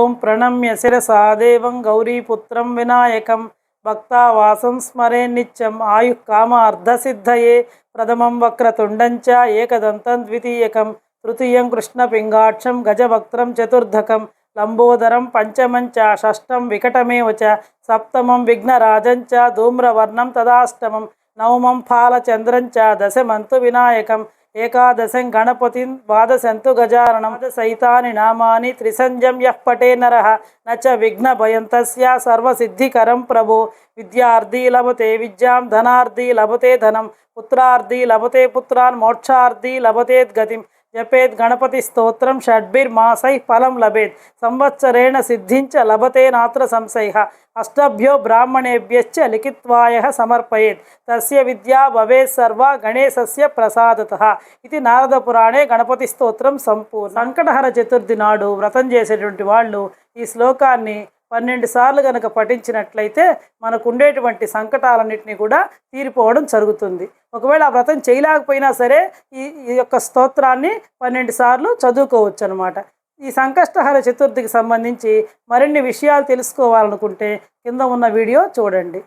ఓం ప్రణమ్య శిరసా దేవం గౌరీపుత్రం వినాయకం భక్తావాసం స్మరే నిత్యం ఆయుః కామ అర్ధసిద్ధయే ప్రథమం వక్రతుండంచ ఏకదంతం ద్వితీయకం తృతీయం కృష్ణపింగాక్షం గజవక్త్రం చతుర్ధకం లంబోదరం పంచమంచ షష్టం వికటమేవ చ సప్తమం విఘ్నరాజంచ ధూమ్రవర్ణం తదాష్టమం నవమం ఫాలచంద్రంచ దశమంతు వినాయకం ఏకాదశం గణపతిం ద్వాదశంతు గజాననం సైతాని నామాని త్రిసంజం యః పటే నరః నచ విఘ్నభయం తస్య సర్వసిద్ధికరం ప్రభో విద్యార్థి లభతే విద్యాం ధనార్థి లభతే ధనం పుత్రార్థి లభతే పుత్రాన్ మోక్షార్థి లభతే గతిం జపేత్ గణపతి స్తోత్రం షడ్భిర్మాసై ఫలం లభేత్ సంవత్సరేణ సిద్ధించ లభతే నాత్ర సంశయః అష్టభ్యో బ్రాహ్మణేభ్యశ్చ లిఖిత్వాయః సమర్పయేత్ తస్య విద్యా భవేత్ సర్వా గణేశస్య ప్రసాదతః ఇది నారద పురాణే గణపతి స్తోత్రం సంపూర్ణ. సంకటహర చతుర్థి నాడు వ్రతం చేసేటువంటి వాళ్ళు ఈ శ్లోకాన్ని 12 సార్లు కనుక పఠించినట్లయితే మనకు ఉండేటువంటి సంకటాలన్నింటినీ కూడా తీరిపోవడం జరుగుతుంది. ఒకవేళ ఆ వ్రతం చేయలేకపోయినా సరే ఈ యొక్క స్తోత్రాన్ని 12 సార్లు చదువుకోవచ్చు అనమాట. ఈ సంకష్టహర చతుర్థికి సంబంధించి మరిన్ని విషయాలు తెలుసుకోవాలనుకుంటే కింద ఉన్న వీడియో చూడండి.